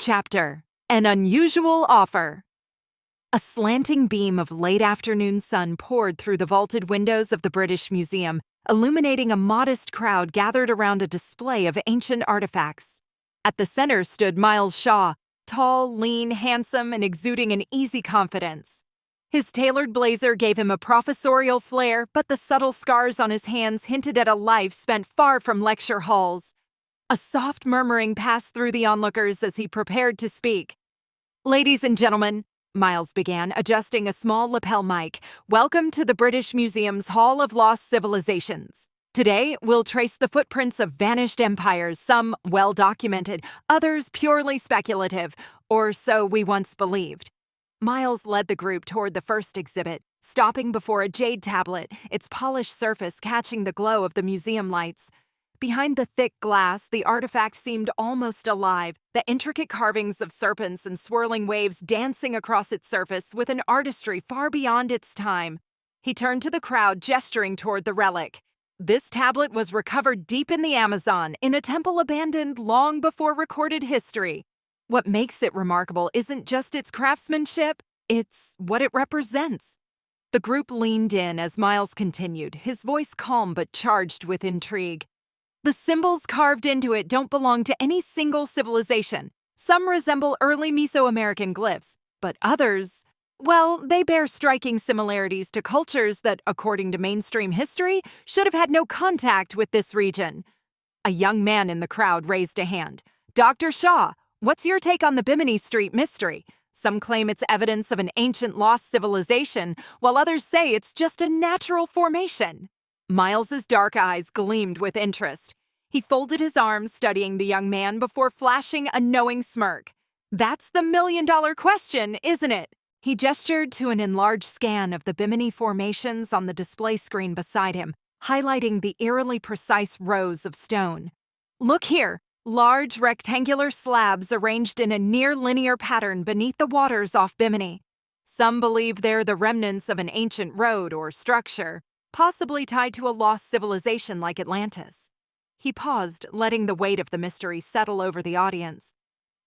chapter, an unusual offer. A slanting beam of late afternoon sun poured through the vaulted windows of the British Museum, illuminating a modest crowd gathered around a display of ancient artifacts. At the center stood Miles Shaw, tall, lean, handsome, and exuding an easy confidence. His tailored blazer gave him a professorial flair, but the subtle scars on his hands hinted at a life spent far from lecture halls. A soft murmuring passed through the onlookers as he prepared to speak. "Ladies and gentlemen," Miles began, adjusting a small lapel mic, "welcome to the British Museum's Hall of Lost Civilizations. Today, we'll trace the footprints of vanished empires, some well-documented, others purely speculative, or so we once believed." Miles led the group toward the first exhibit, stopping before a jade tablet, its polished surface catching the glow of the museum lights. Behind the thick glass, the artifact seemed almost alive, the intricate carvings of serpents and swirling waves dancing across its surface with an artistry far beyond its time. He turned to the crowd, gesturing toward the relic. This tablet was recovered deep in the Amazon, in a temple abandoned long before recorded history. What makes it remarkable isn't just its craftsmanship, it's what it represents. The group leaned in as Miles continued, his voice calm but charged with intrigue. The symbols carved into it don't belong to any single civilization. Some resemble early Mesoamerican glyphs, but others, well, they bear striking similarities to cultures that, according to mainstream history, should have had no contact with this region. A young man in the crowd raised a hand. "Dr. Shaw, what's your take on the Bimini Street mystery? Some claim it's evidence of an ancient lost civilization, while others say it's just a natural formation." Miles's dark eyes gleamed with interest. He folded his arms, studying the young man before flashing a knowing smirk. "That's the million-dollar question, isn't it?" He gestured to an enlarged scan of the Bimini formations on the display screen beside him, highlighting the eerily precise rows of stone. "Look here, large rectangular slabs arranged in a near-linear pattern beneath the waters off Bimini. Some believe they're the remnants of an ancient road or structure, possibly tied to a lost civilization like Atlantis." He paused, letting the weight of the mystery settle over the audience.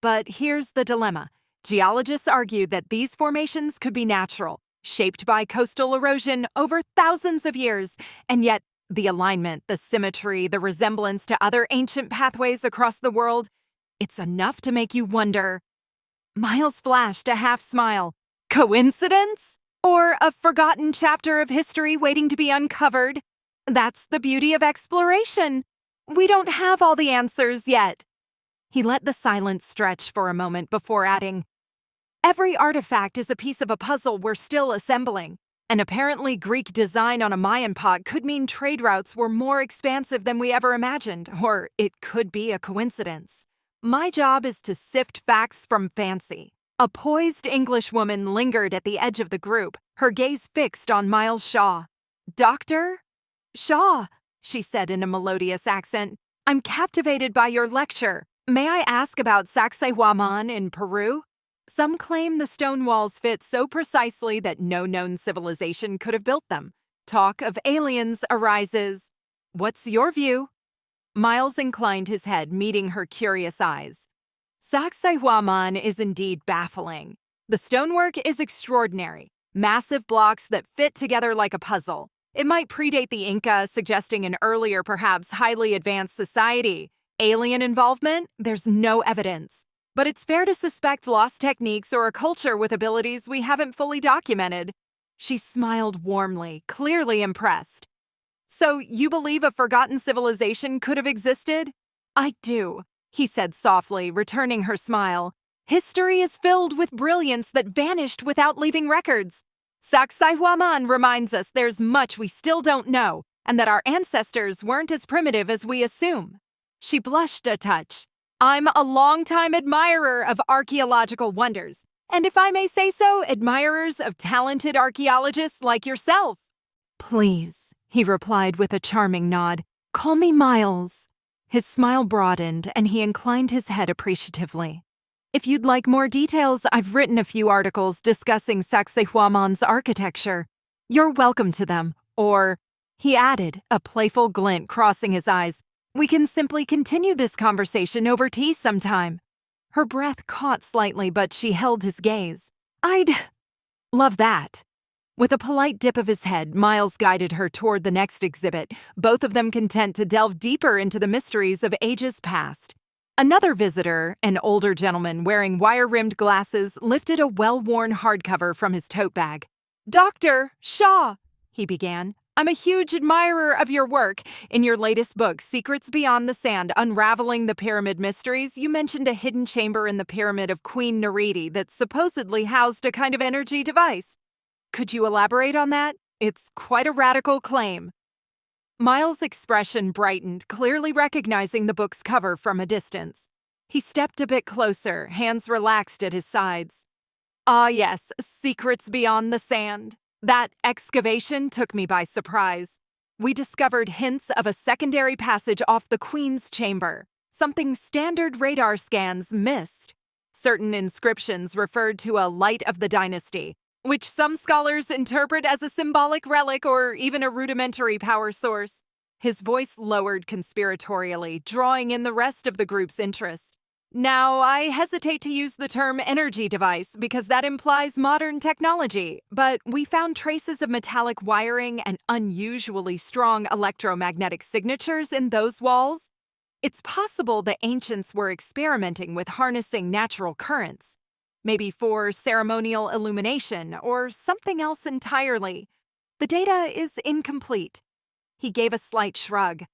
But here's the dilemma. Geologists argue that these formations could be natural, shaped by coastal erosion over thousands of years, and yet the alignment, the symmetry, the resemblance to other ancient pathways across the world, it's enough to make you wonder. Miles flashed a half smile. Coincidence? Or a forgotten chapter of history waiting to be uncovered? That's the beauty of exploration. We don't have all the answers yet. He let the silence stretch for a moment before adding, "Every artifact is a piece of a puzzle we're still assembling. An apparently Greek design on a Mayan pot could mean trade routes were more expansive than we ever imagined, or it could be a coincidence. My job is to sift facts from fancy." A poised Englishwoman lingered at the edge of the group, her gaze fixed on Miles Shaw. "Dr. Shaw," she said in a melodious accent, "I'm captivated by your lecture. May I ask about Sacsayhuaman in Peru? Some claim the stone walls fit so precisely that no known civilization could have built them. Talk of aliens arises. What's your view?" Miles inclined his head, meeting her curious eyes. Sacsayhuaman is indeed baffling. The stonework is extraordinary, massive blocks that fit together like a puzzle. It might predate the Inca, suggesting an earlier, perhaps highly advanced society. Alien involvement? There's no evidence. But it's fair to suspect lost techniques or a culture with abilities we haven't fully documented. She smiled warmly, clearly impressed. "So you believe a forgotten civilization could have existed?" "I do," he said softly, returning her smile. "History is filled with brilliance that vanished without leaving records. Sacsayhuaman reminds us there's much we still don't know, and that our ancestors weren't as primitive as we assume." She blushed a touch. "I'm a longtime admirer of archaeological wonders, and if I may say so, admirers of talented archaeologists like yourself." "Please," he replied with a charming nod, "call me Miles." His smile broadened, and he inclined his head appreciatively. "If you'd like more details, I've written a few articles discussing Sacsayhuaman's architecture. You're welcome to them. Or," he added, a playful glint crossing his eyes, "we can simply continue this conversation over tea sometime." Her breath caught slightly, but she held his gaze. "I'd love that." With a polite dip of his head, Miles guided her toward the next exhibit, both of them content to delve deeper into the mysteries of ages past. Another visitor, an older gentleman wearing wire-rimmed glasses, lifted a well-worn hardcover from his tote bag. "Dr. Shaw," he began, "I'm a huge admirer of your work. In your latest book, Secrets Beyond the Sand, Unraveling the Pyramid Mysteries, you mentioned a hidden chamber in the pyramid of Queen Neridi that supposedly housed a kind of energy device. Could you elaborate on that? It's quite a radical claim." Miles' expression brightened, clearly recognizing the book's cover from a distance. He stepped a bit closer, hands relaxed at his sides. "Ah, yes, Secrets Beyond the Sand. That excavation took me by surprise. We discovered hints of a secondary passage off the Queen's chamber, something standard radar scans missed. Certain inscriptions referred to a Light of the Dynasty, which some scholars interpret as a symbolic relic or even a rudimentary power source." His voice lowered conspiratorially, drawing in the rest of the group's interest. "Now, I hesitate to use the term energy device because that implies modern technology, but we found traces of metallic wiring and unusually strong electromagnetic signatures in those walls. It's possible the ancients were experimenting with harnessing natural currents. Maybe for ceremonial illumination or something else entirely. The data is incomplete." He gave a slight shrug.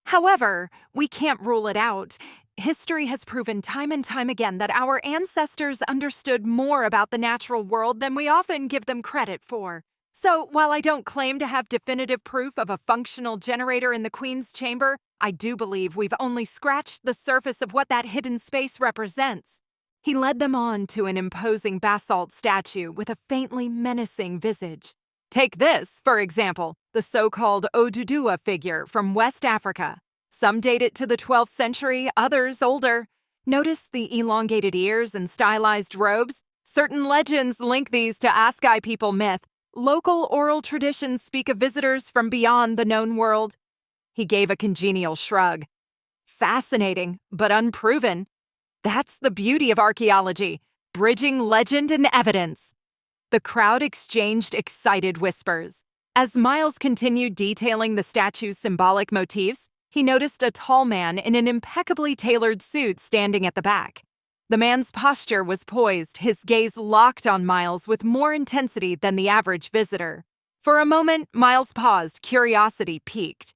"However, we can't rule it out. History has proven time and time again that our ancestors understood more about the natural world than we often give them credit for. So, while I don't claim to have definitive proof of a functional generator in the Queen's chamber, I do believe we've only scratched the surface of what that hidden space represents." He led them on to an imposing basalt statue with a faintly menacing visage. "Take this, for example, the so-called Oduduwa figure from West Africa. Some date it to the 12th century, others older. Notice the elongated ears and stylized robes? Certain legends link these to Askai people myth. Local oral traditions speak of visitors from beyond the known world." He gave a congenial shrug. "Fascinating, but unproven. That's the beauty of archaeology, bridging legend and evidence." The crowd exchanged excited whispers. As Miles continued detailing the statue's symbolic motifs, he noticed a tall man in an impeccably tailored suit standing at the back. The man's posture was poised, his gaze locked on Miles with more intensity than the average visitor. For a moment, Miles paused, curiosity piqued.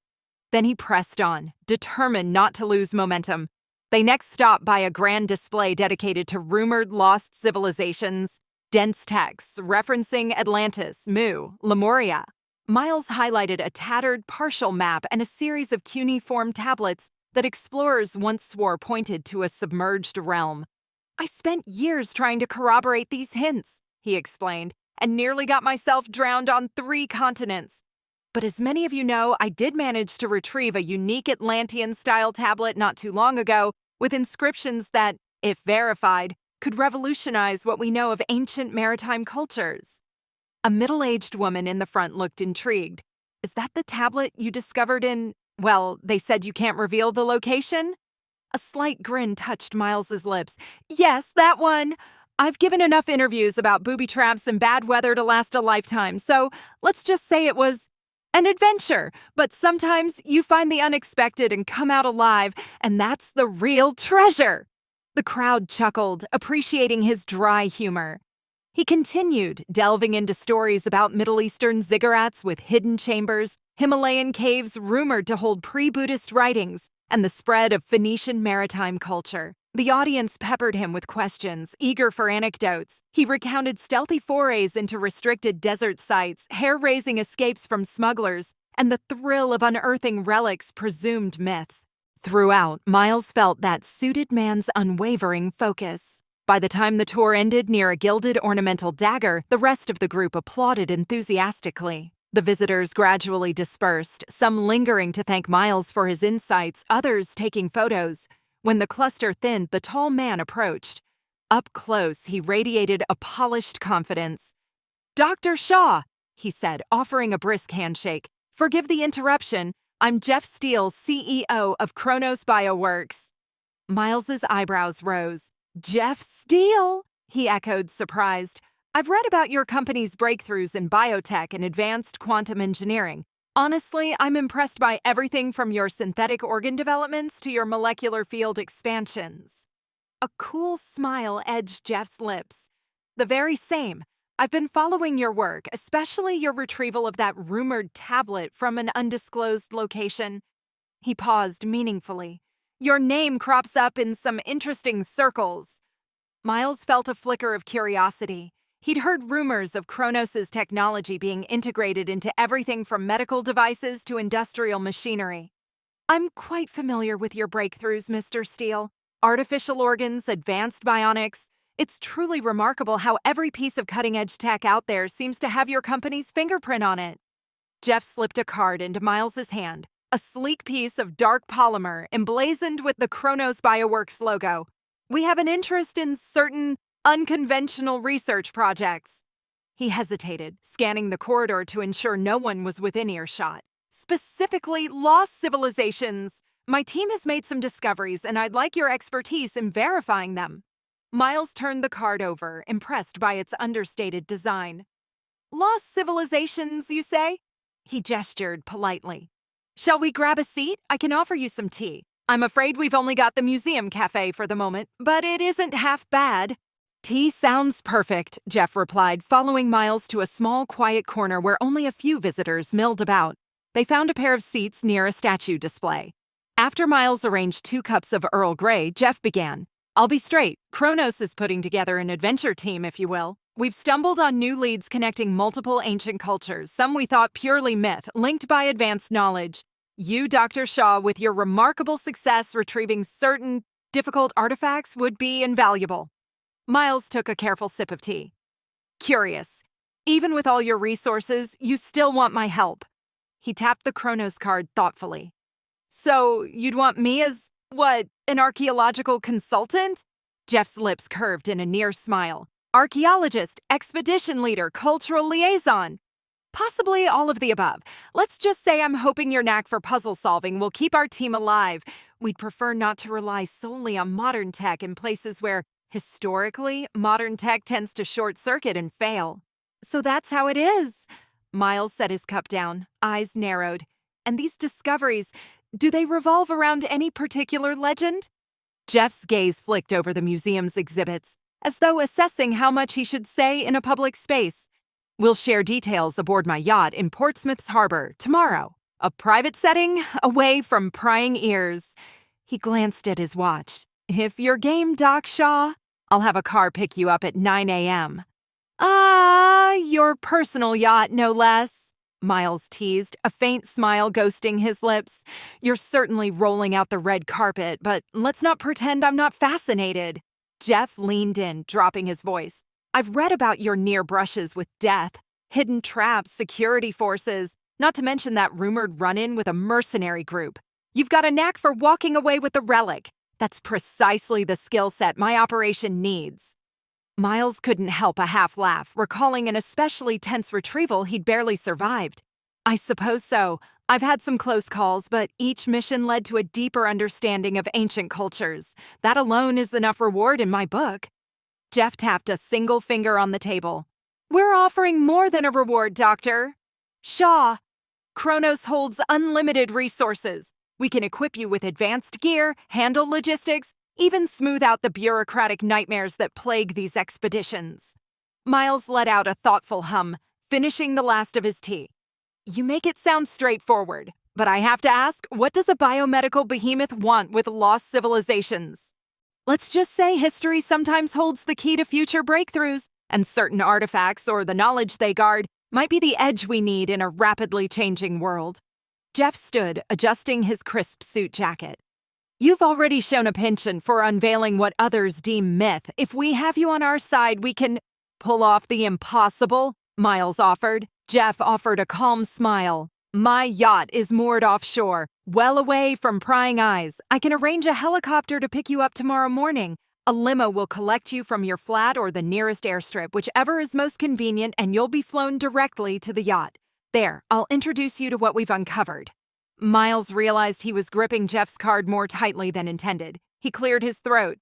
Then he pressed on, determined not to lose momentum. They next stopped by a grand display dedicated to rumored lost civilizations, dense texts referencing Atlantis, Mu, Lemuria. Miles highlighted a tattered partial map and a series of cuneiform tablets that explorers once swore pointed to a submerged realm. "I spent years trying to corroborate these hints," he explained, "and nearly got myself drowned on 3 continents. But as many of you know, I did manage to retrieve a unique Atlantean-style tablet not too long ago with inscriptions that, if verified, could revolutionize what we know of ancient maritime cultures." A middle-aged woman in the front looked intrigued. "Is that the tablet you discovered in, well, they said you can't reveal the location?" A slight grin touched Miles's lips. "Yes, that one. I've given enough interviews about booby traps and bad weather to last a lifetime, so let's just say it was an adventure. But sometimes you find the unexpected and come out alive, and that's the real treasure." The crowd chuckled, appreciating his dry humor. He continued, delving into stories about Middle Eastern ziggurats with hidden chambers, Himalayan caves rumored to hold pre-Buddhist writings, and the spread of Phoenician maritime culture. The audience peppered him with questions, eager for anecdotes. He recounted stealthy forays into restricted desert sites, hair-raising escapes from smugglers, and the thrill of unearthing relics presumed myth. Throughout, Miles felt that suited man's unwavering focus. By the time the tour ended near a gilded ornamental dagger, the rest of the group applauded enthusiastically. The visitors gradually dispersed, some lingering to thank Miles for his insights, others taking photos. When the cluster thinned, the tall man approached. Up close, he radiated a polished confidence. "Dr. Shaw," he said, offering a brisk handshake. "Forgive the interruption. I'm Jeff Steele, CEO of Kronos Bioworks." Miles's eyebrows rose. Jeff Steele, he echoed, surprised. I've read about your company's breakthroughs in biotech and advanced quantum engineering. Honestly, I'm impressed by everything from your synthetic organ developments to your molecular field expansions. A cool smile edged Jeff's lips. The very same. I've been following your work, especially your retrieval of that rumored tablet from an undisclosed location. He paused meaningfully. Your name crops up in some interesting circles. Miles felt a flicker of curiosity. He'd heard rumors of Kronos' technology being integrated into everything from medical devices to industrial machinery. I'm quite familiar with your breakthroughs, Mr. Steele. Artificial organs, advanced bionics. It's truly remarkable how every piece of cutting-edge tech out there seems to have your company's fingerprint on it. Jeff slipped a card into Miles's hand, a sleek piece of dark polymer emblazoned with the Kronos Bioworks logo. We have an interest in certain unconventional research projects. He hesitated, scanning the corridor to ensure no one was within earshot. Specifically, lost civilizations. My team has made some discoveries, and I'd like your expertise in verifying them. Miles turned the card over, impressed by its understated design. Lost civilizations, you say? He gestured politely. Shall we grab a seat? I can offer you some tea. I'm afraid we've only got the museum cafe for the moment, but it isn't half bad. Tea sounds perfect, Jeff replied, following Miles to a small, quiet corner where only a few visitors milled about. They found a pair of seats near a statue display. After Miles arranged 2 cups of Earl Grey, Jeff began. I'll be straight. Kronos is putting together an adventure team, if you will. We've stumbled on new leads connecting multiple ancient cultures, some we thought purely myth, linked by advanced knowledge. You, Dr. Shaw, with your remarkable success retrieving certain difficult artifacts would be invaluable. Miles took a careful sip of tea. Curious. Even with all your resources, you still want my help. He tapped the Kronos card thoughtfully. So, you'd want me as, what, an archaeological consultant? Jeff's lips curved in a near smile. Archaeologist, expedition leader, cultural liaison. Possibly all of the above. Let's just say I'm hoping your knack for puzzle solving will keep our team alive. We'd prefer not to rely solely on modern tech in places where, historically, modern tech tends to short-circuit and fail. So that's how it is. Miles set his cup down, eyes narrowed. And these discoveries, do they revolve around any particular legend? Jeff's gaze flicked over the museum's exhibits, as though assessing how much he should say in a public space. We'll share details aboard my yacht in Portsmouth's harbor tomorrow. A private setting, away from prying ears. He glanced at his watch. If you're game, Doc Shaw, I'll have a car pick you up at 9 a.m. Your personal yacht, no less. Miles teased, a faint smile ghosting his lips. You're certainly rolling out the red carpet, but let's not pretend I'm not fascinated. Jeff leaned in, dropping his voice. I've read about your near brushes with death, hidden traps, security forces, not to mention that rumored run-in with a mercenary group. You've got a knack for walking away with the relic. That's precisely the skill set my operation needs. Miles couldn't help a half laugh, recalling an especially tense retrieval he'd barely survived. I suppose so. I've had some close calls, but each mission led to a deeper understanding of ancient cultures. That alone is enough reward in my book. Jeff tapped a single finger on the table. We're offering more than a reward, Doctor. Shaw, Kronos holds unlimited resources. We can equip you with advanced gear, handle logistics, even smooth out the bureaucratic nightmares that plague these expeditions. Miles let out a thoughtful hum, finishing the last of his tea. You make it sound straightforward, but I have to ask, what does a biomedical behemoth want with lost civilizations? Let's just say history sometimes holds the key to future breakthroughs, and certain artifacts or the knowledge they guard might be the edge we need in a rapidly changing world. Jeff stood, adjusting his crisp suit jacket. You've already shown a penchant for unveiling what others deem myth. If we have you on our side, we can pull off the impossible, Miles offered. Jeff offered a calm smile. My yacht is moored offshore, well away from prying eyes. I can arrange a helicopter to pick you up tomorrow morning. A limo will collect you from your flat or the nearest airstrip, whichever is most convenient, and you'll be flown directly to the yacht. There, I'll introduce you to what we've uncovered. Miles realized he was gripping Jeff's card more tightly than intended. He cleared his throat.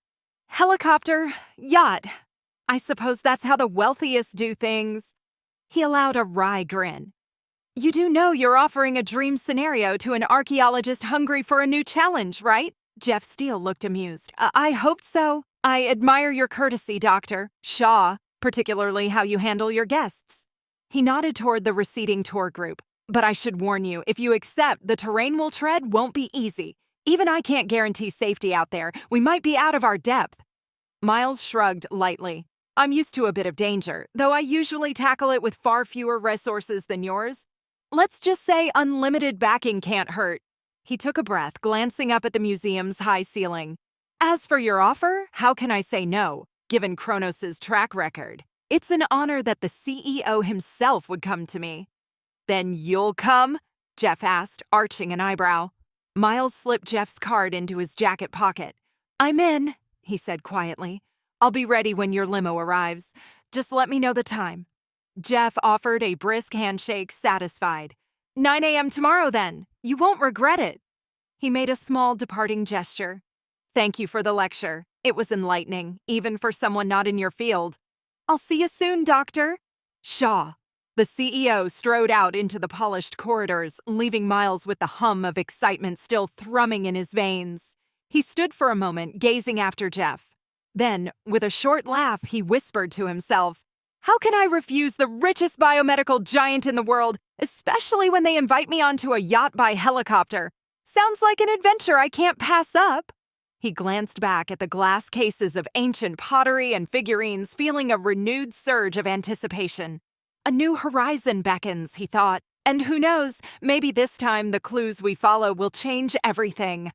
Helicopter, yacht. I suppose that's how the wealthiest do things. He allowed a wry grin. You do know you're offering a dream scenario to an archaeologist hungry for a new challenge, right? Jeff Steele looked amused. I hoped so. I admire your courtesy, Doctor Shaw, particularly how you handle your guests. He nodded toward the receding tour group. But I should warn you, if you accept, the terrain we'll tread won't be easy. Even I can't guarantee safety out there. We might be out of our depth. Miles shrugged lightly. I'm used to a bit of danger, though I usually tackle it with far fewer resources than yours. Let's just say unlimited backing can't hurt. He took a breath, glancing up at the museum's high ceiling. As for your offer, how can I say no, given Kronos' track record? It's an honor that the CEO himself would come to me. Then you'll come? Jeff asked, arching an eyebrow. Miles slipped Jeff's card into his jacket pocket. I'm in, he said quietly. I'll be ready when your limo arrives. Just let me know the time. Jeff offered a brisk handshake, satisfied. 9 a.m. tomorrow, then. You won't regret it. He made a small departing gesture. Thank you for the lecture. It was enlightening, even for someone not in your field. I'll see you soon, Doctor. Shaw. The CEO strode out into the polished corridors, leaving Miles with the hum of excitement still thrumming in his veins. He stood for a moment, gazing after Jeff. Then, with a short laugh, he whispered to himself, How can I refuse the richest biomedical giant in the world, especially when they invite me onto a yacht by helicopter? Sounds like an adventure I can't pass up. He glanced back at the glass cases of ancient pottery and figurines, feeling a renewed surge of anticipation. A new horizon beckons, he thought, and who knows, maybe this time the clues we follow will change everything.